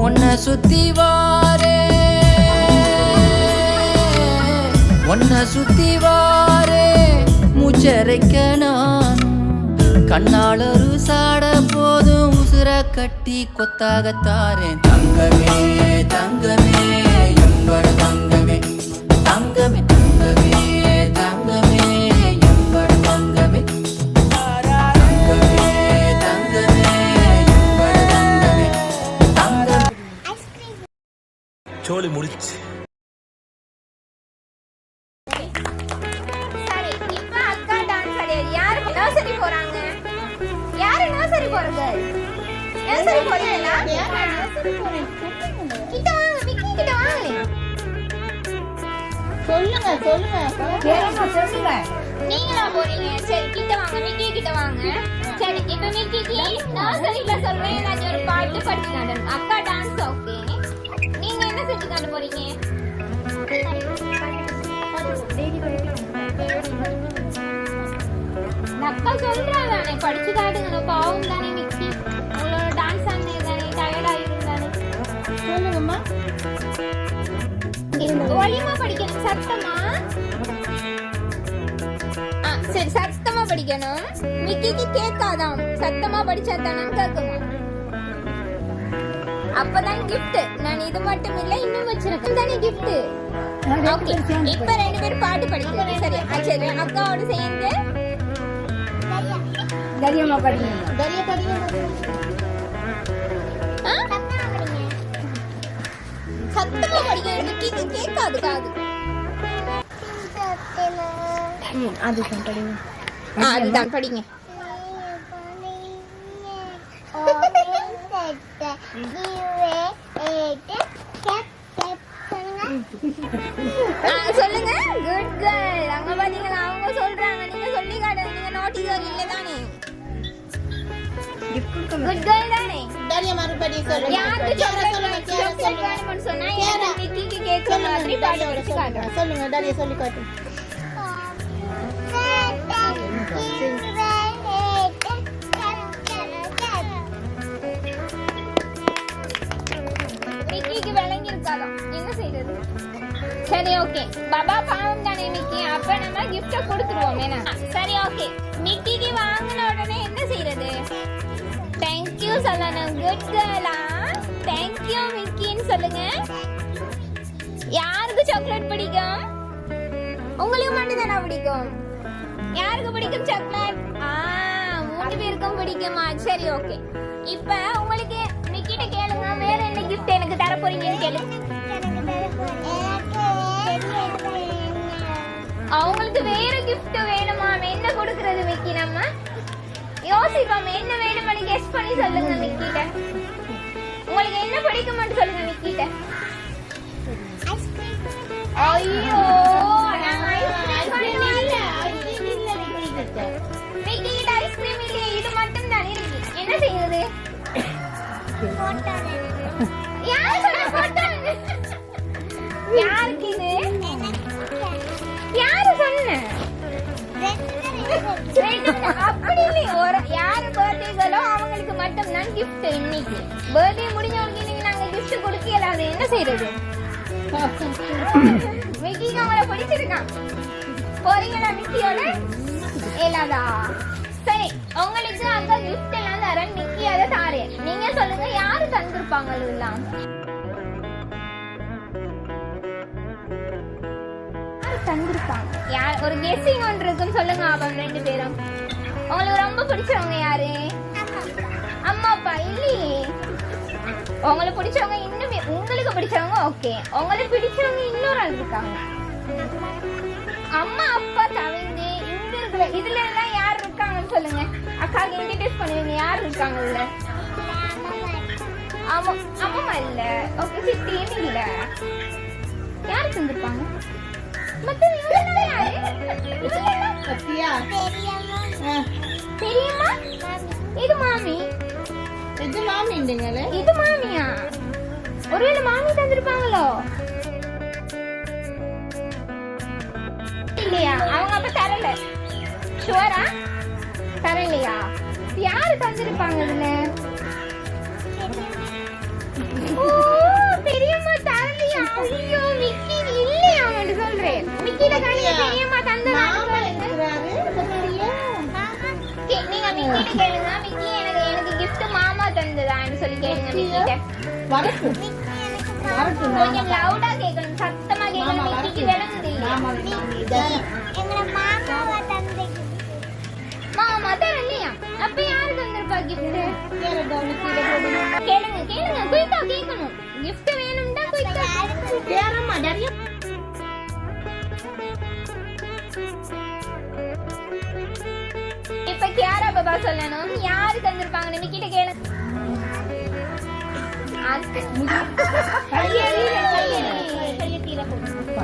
உன்னை சுத்தி வாரே உன்னை சுத்தி வாரே மூச்சரைக்க நான் கண்ணால் ஒரு சாட போதும் உசுர கட்டி கொத்தாகத்தாரேன் தங்கமே தங்கமே எம்பட தங்கமே தங்கமே தங்கமே தங்கமே எம்பட தங்கமே தங்கமே தங்கமே எம்பட தங்கமே தங்கமே. சோலி முடிச்சு நீங்களா போறீங்க? சரி கிட்ட வாங்க, மிக்கி கிட்ட வாங்க. சரி இப்ப மிக்கிக்கு நர்சரியில சொல்றேன், ஏதாச்சும் ஒரு பாட்டு படிச்சு காட்டணும். அக்கா டான்ஸ் ஓகே. நீங்க என்ன செஞ்சு காட்ட போறீங்க? அக்கா சொல்றாங்க படிச்சு காட்டுங்க. பாவம் தானே மிக்கி, உங்களோட டான்ஸ் ஆனே தானே டயர்ட் ஆயிருந்தானே. சொல்லுங்கம்மா. ஒளிமா படிக்கணும், சத்தமா. சரி சத்தமா படிக்கணும். மிக்கிக்கு கேட்காதாம், சத்தமா படிச்சா தானே கேட்குமா. அப்பதான் கிஃப்ட். நான் இது மட்டும் இல்ல இன்னும் வச்சிருக்கேன் தானே கிஃப்ட். ஓகே இப்ப 2 பேரும் பாட்டு படிக்கணும். சரி சரி அக்காவோட சேர்ந்து தரியமா படிங்க. தரிய படிங்க. சத்தமா படிக்கணும், மிக்கிக்கு கேட்காது காது. அதுதான் படிங்க. அதுதான் படிங்க. சொல்லுங்க. Good girl. அங்க பாத்தீங்களா அவங்க சொல்றாங்க, நீங்க சொல்லி காட்டுங்க. நீங்க நாட்டி கேர்ள் இல்ல தானே? குட் கேர்ள் தானே? தரிய மறுபடியும் சொல்லுங்க. யாருக்கு சாக்லேட் வேணும்னு சொன்னா ஏன் மிக்கிக்கு கேக் மாதிரி பாட்டு படிச்சு காட்டுங்க. சொல்லுங்க தரிய சொல்லி காட்டு. மிக்கிக்கு விளங்கி இருக்காதான், என்ன செய்யறது? சரி ஓகே பாபா பாவம் தானே மிக்கி, அப்ப நம்ம கிஃப்ட கொடுத்துருவோம். என்ன சரி ஓகே. மிக்கிக்கு வாங்கின உடனே என்ன செய்யறது? தேங்க்யூ சொல்லணும். குட் கேர்ளா. தேங்க்யூ மிக்கின்னு சொல்லுங்க. யாருக்கு சாக்லேட் பிடிக்கும்? உங்களுக்கு மட்டும் தானே பிடிக்கும்? யாருக்கு பிடிக்கும் சாக்லேட்? 3 பேருக்கும் பிடிக்குமா? சரி ஓகே. இப்ப உங்களுக்கு மிக்கிட்ட கேளுங்க, வேற என்ன கிஃப்ட் எனக்கு தர போறீங்கன்னு கேளுங்க. அவங்களுக்கு வேற கிஃப்ட் வேணுமா? என்ன கொடுக்கறது மிக்கி? நம்ம யோசிப்போம், என்ன வேணும்னு கெஸ் பண்ணி சொல்லுங்க மிக்கிட்ட. உங்களுக்கு என்ன பிடிக்கும்னு சொல்லுங்க மிக்கிட்ட. ஐயோ நான் ஐஸ்கிரீம் இல்ல. மிக்கி கிட்ட ஐஸ்கிரீம் இல்ல, இது மட்டும் தான் இருக்கு. என்ன செய்யுது? யாரு சொன்ன போட்டோ? யாருக்கு இது? யாரு சொன்ன? அப்படி இல்லையே, யாரு பர்த்டேகளோ அவங்களுக்கு மட்டும் தான் கிஃப்ட். இன்னைக்கு பர்த்டே முடிஞ்சவங்களுக்கு இன்னைக்கு நாங்க கிஃப்ட் கொடுக்கல. அது என்ன செய்யறது? மிக்கிக்கு அவங்கள பிடிச்சிருக்கான். போறீங்களா மிக்கியோட? இல்லாதா? சரி உங்களுக்கு அக்கா கிஃப்ட் எல்லாம் தரேன். மிக்கி அதை தாரேன். நீங்க சொல்லுங்க யாரு தந்திருப்பாங்க? எல்லாம் தந்திருப்பாங்க. யார் ஒரு கெஸ்ஸிங் ஒன்று இருக்குன்னு சொல்லுங்க. அவங்க 2 பேரும் உங்களுக்கு ரொம்ப பிடிச்சவங்க யாரு? அம்மா அப்பா இல்லையே. உங்களுக்கு பிடிச்சவங்க இன்னுமே, உங்களுக்கு பிடிச்சவங்க ஓகே, உங்களுக்கு பிடிச்சவங்க இன்னொரு ஆள் இருக்காங்க. அம்மா அப்பா தவிர்த்து இங்க இருக்கிற இதுல எல்லாம் யார் இருக்காங்கன்னு சொல்லுங்க. அக்காவுக்கு இன்ட்ரோடியூஸ் பண்ணுவீங்க. யார் இருக்காங்க இதுல? அம்மா இல்ல. ஓகே சித்தியும் இல்ல. யார் தந்திருப்பாங்க? பெரியம்மா. இது மாமி. இது மாமிங்களே. இது மாமியா? ஒருவேளை மாமி தந்திருப்பாங்களோ? இல்லையா? அவங்க அப்ப தரல. ஷுவரா? தரலையா? யாரு தந்திருப்பாங்க இதுல? ஓ ஐயோ மிக்கி இல்லையா வந்து சொல்றேன் மிக்கிட்ட கையில பெரியம்மா தந்ததான்னு சொல்லுங்க இருக்கிறாரு சரியா நீங்க மிக்கிட்ட கேளுங்க மிக்கி எனக்கு gift மாமா தந்ததான்னு சொல்லி கேளுங்க மிக்கிட்ட வரட்டும் வரட்டும் கொஞ்சம் லவுடா கேட்கணும் சத்தமா கேட்கணும் மிக்கிக்கு விளங்குது இல்லையா மாமா தரலையா அப்ப யாரு தந்திருப்பா gift கேளுங்க கேளுங்க குயிக்கா கேட்கணும் gift வேணும்டா குயிக்கா பேரம்மா டரியா இப்ப கியாரா பாபா சொல்லணும் யாரு தந்திருப்பாங்க மிக்கிட்ட கேளுங்க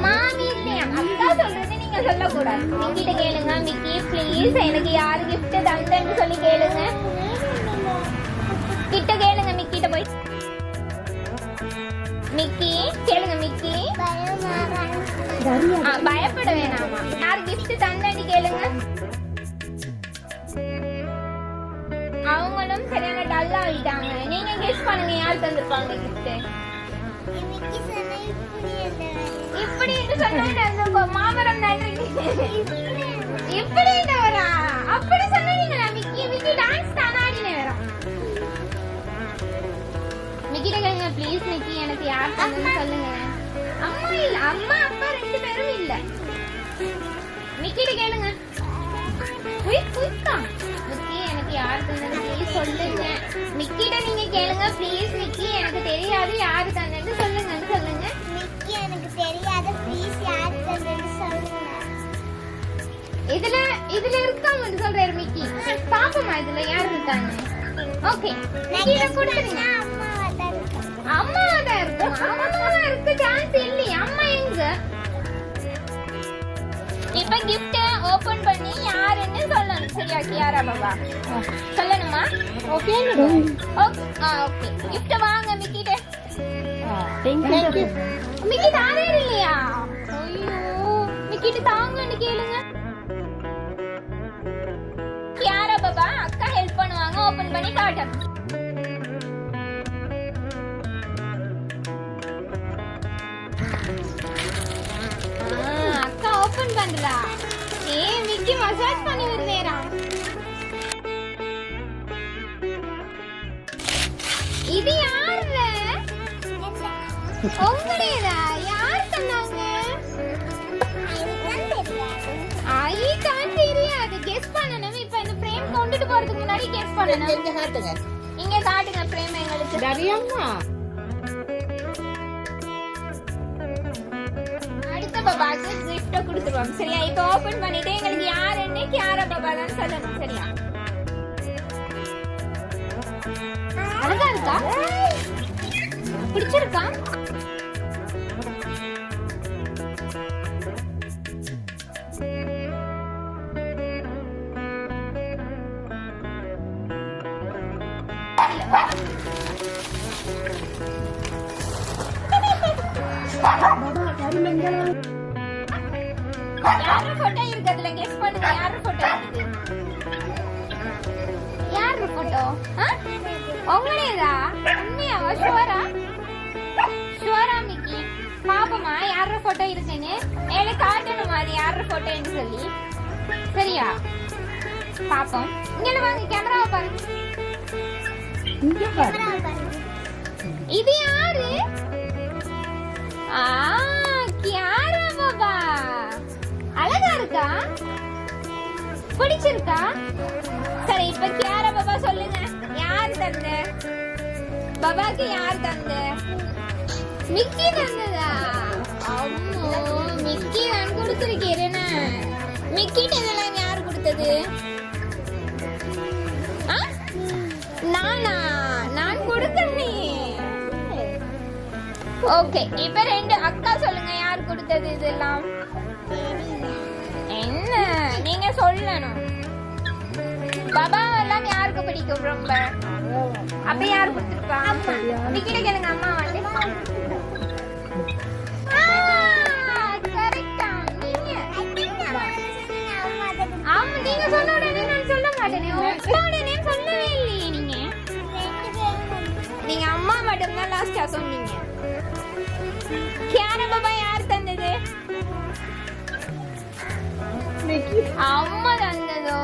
மாமி இல்லையா அக்கா சொல்றது நீங்க சொல்லக்கூடாது மிக்கிட்ட கேளுங்க மிக்கி ப்ளீஸ் எனக்கு யாரு gift தந்தேன்னு சொல்லி கேளுங்க கிட்ட கேளுங்க மிக்கிட்ட போய் மிக்கி கேளுங்க மிக்கி பயப்பட வேணாமா யாரு gift தந்தேன்னு கேளுங்க அவங்களும் சரியான டல்லா ஆயிட்டாங்க நீங்க கெஸ் பண்ணுங்க யார் தந்திருப்பாங்க gift இப்படி என்று சொன்னா மாமரம் தானே இப்படி வரா அப்படி சொன்னீங்களா மிக்கி மிக்கி டான்ஸ் தான ஆடினே வரா மிக்கிட்ட கேளுங்க ப்ளீஸ் மிக்கி எனக்கு யார் தந்தன்னு சொல்லுங்க அம்மா இல்ல அம்மா அப்பா ரெண்டு பேரும் இல்ல மிக்கிட்ட கேளுங்க குயிக்கா மிக்கி எனக்கு யார் தந்தது ப்ளீஸ் சொல்லுங்க மிக்கிட்ட நீங்க கேளுங்க ப்ளீஸ் மிக்கி எனக்கு தெரியாது யார் தந்தது சொல்லுங்கன்னு சொல்லுங்க மிக்கி எனக்கு தெரியாது ப்ளீஸ் யார் தந்தது சொல்லுங்க இதுல இருக்காங்கன்னு சொல்றாரு மிக்கி பாப்போமா இதுல யார் இருக்காங்க ஓகே மிக்கிட்ட கொடுத்துருங்க அம்மாவா தான் இருக்கும் அம்மாவா இருக்க சான்ஸ் இல்லையா அம்மா எங்க இப்ப gift ஓபன் பண்ணி யாருன்னு சொல்லணும் சரியா கியாரா பாபா சொல்லணுமா ஓகே ஓகே gift வாங்க மிக்கிட்ட தேங்க் யூ மிக்கி தாரே இல்லையா ஐயோ மிக்கிட்ட தாங்கன்னு கேளுங்க கியாரா பாபா அக்கா ஹெல்ப் பண்ணுவாங்க ஓபன் பண்ணி காட்டு அக்கா ஓபன் பண்றா மிக்கி மசாஜ் பண்ணி விடுறேரா இது யாரு உங்களேதா யார் சொன்னாங்க ஐதான் தெரியாது கெஸ் பண்ணணும் இப்ப இந்த ஃப்ரேம் கொண்டுட்டு போறதுக்கு முன்னாடி கெஸ் பண்ணணும் எங்க காட்டுங்க இங்க காட்டுங்க ஃப்ரேம் எங்களுக்கு டரியம்மா அடுத்த பாபாக்கு gift கொடுத்துருவாங்க சரியா இப்ப ஓபன் பண்ணிட்டு எங்களுக்கு யாருன்னு கியாரா பாபா தான் சொல்லணும் சரியா அழகா இருக்கா பிடிச்சிருக்கா யாரு போட்டோ இருக்கு அதுல கெஸ் பண்ணுங்க யாரு போட்டோ இருக்கு யாரு போட்டோ உங்களேதா உண்மையாவா ஷுவரா மிக்கி பாப்போமா யாரு போட்டோ இருக்குன்னு எனக்கு காட்டணுமா அது யாரு போட்டோன்னு சொல்லி சரியா பாப்போம் இங்க வாங்க கேமராவை பாருங்க இது யாரு கியாரா பாபா அழகா இருக்கா பிடிச்சிருக்கா சரி இப்ப கியாரா பாபா சொல்லுங்க யார் தந்த பாபாக்கு யார் தந்த மிக்கி தந்ததா அம்மோ மிக்கி நான் கொடுத்துருக்கேன் மிக்கிட்ட இதெல்லாம் யார் கொடுத்தது நான் கொடுத்தனே ஓகே இப்ப ரெண்டு அக்கா சொல்லுங்க யார் கொடுத்தது இதெல்லாம் என்ன நீங்க சொல்லணும் பாபா எல்லாம் யாருக்கு பிடிக்கும் ரொம்ப அப்ப யார் கொடுத்திருப்பா மிக்கிட்ட கேளுங்க அம்மா வந்து கரெக்டா ஆமா நீங்க சொன்ன உடனே நான் சொல்ல மாட்டேனே உங்களோட நேம் சொல்லவே இல்லையே நீங்க அம்மா மட்டும் தான் லாஸ்டா சொன்னீங்க கியாரா பாபா யார் தந்தது? மிக்கி அம்மா தந்ததோ?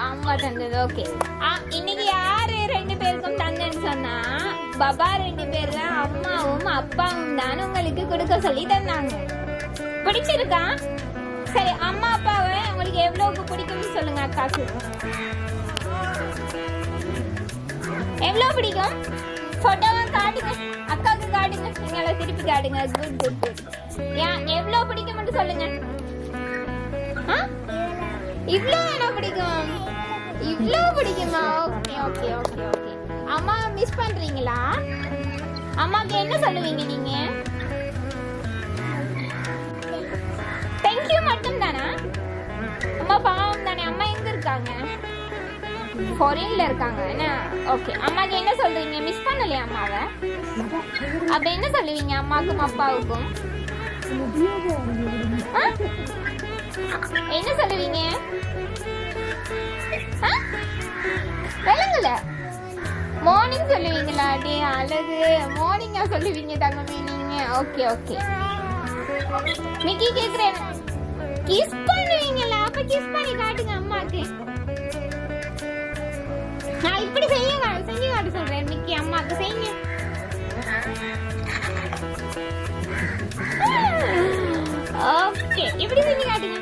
அம்மா தந்தது. ஓகே. இன்னைக்கு யாரு 2 பேருக்கும் தந்தேன்னு சொன்னா பாபா 2 பேர்ல அம்மாவும் அப்பாவும் தான் உங்களுக்கு கொடுக்க சொல்லி தந்தாங்க. பிடிச்சிருக்கா? சரி, அம்மா அப்பாவை உங்களுக்கு எவ்வளவுக்கு பிடிக்கும்னு சொல்லுங்க அக்காக்கு. எவ்வளவு பிடிக்கும்? போட்டோவா காட்டுங்க, அக்காவுக்கு காட்டுங்க, நீங்கள திருப்பி காட்டுங்க. Good good good. ஏன் எவ்வளவு பிடிக்கும்னு சொல்லுங்க. இவ்ளோ என்ன பிடிக்கும்? இவ்ளோ பிடிக்குமா? Okay okay okay okay. அம்மா மிஸ் பண்றீங்களா? அம்மாக்கு என்ன சொல்லுவீங்க நீங்க? தேங்க்யூ மட்டும் தானா? அம்மா பாவம் தானே. அம்மா எங்க இருக்காங்க? ஃபாரின்ல இருக்காங்க என்ன? ஓகே. அம்மாக்கு என்ன சொல்றீங்க? மிஸ் பண்ணலையா அம்மாவை? அப்ப என்ன சொல்லுவீங்க அம்மாக்கும் அப்பாவுக்கும்? என்ன சொல்லுவீங்க? விளங்கல. மார்னிங் சொல்லுவீங்களா? டே அழகு, மார்னிங்கா சொல்லுவீங்க தங்கமே நீங்க. Okay okay. மிக்கி கேக்குறேன், கிஸ் பண்ணுவீங்களா? அப்ப கிஸ் பண்ணி காட்டுங்க அம்மாக்கு. நான் இப்படி செஞ்சு காட்ட சொல்றேன் மிக்கி, அம்மாக்கு செய்யுங்க. ஓகே, இப்படி செஞ்சு காட்டுங்க.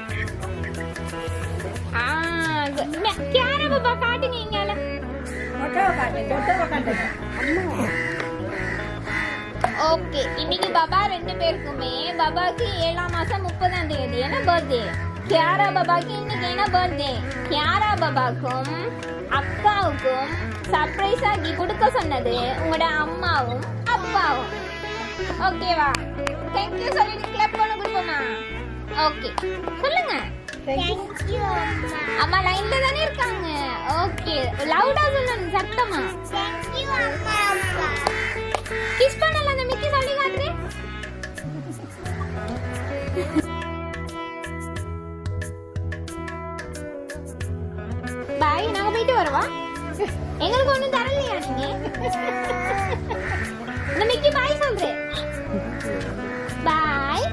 கியாரா பாபா காட்டுங்க இங்கால. ஓகே, இன்னைக்கு பாபா 2 பேருக்குமே பாபாக்கு 7ஆம் மாசம் 30ஆம் தேதி என்ன பர்த்டே. கியாரா பாபாக்கு இன்னைக்கு என்ன பர்த்டே. கியாரா பாபாக்கும் அக்காவுக்கும் சர்ப்ரைஸ் ஆகி கொடுக்க சொன்னது உங்களோட அம்மாவும் அப்பாவும். ஓகேவா? தேங்க்யூ சொல்லிட்டு கிளப் பண்ண கொடுப்போமா? ஓகே, சொல்லுங்க. தேங்க்யூ அம்மா. அம்மா லைன்ல தானே இருக்காங்க. ஓகே, லவுடா சொல்லணும், சத்தமா. தேங்க்யூ அம்மா அப்பா. கிஸ் பண்ணல அந்த மிக்கி சொல்லி காட்டுறேன். பாய், நாங்க போயிட்டு வரவா? எங்களுக்கு ஒண்ணும் தரலையா நீங்க? இந்த மிக்கி பாய் சொல்றேன். பாய்.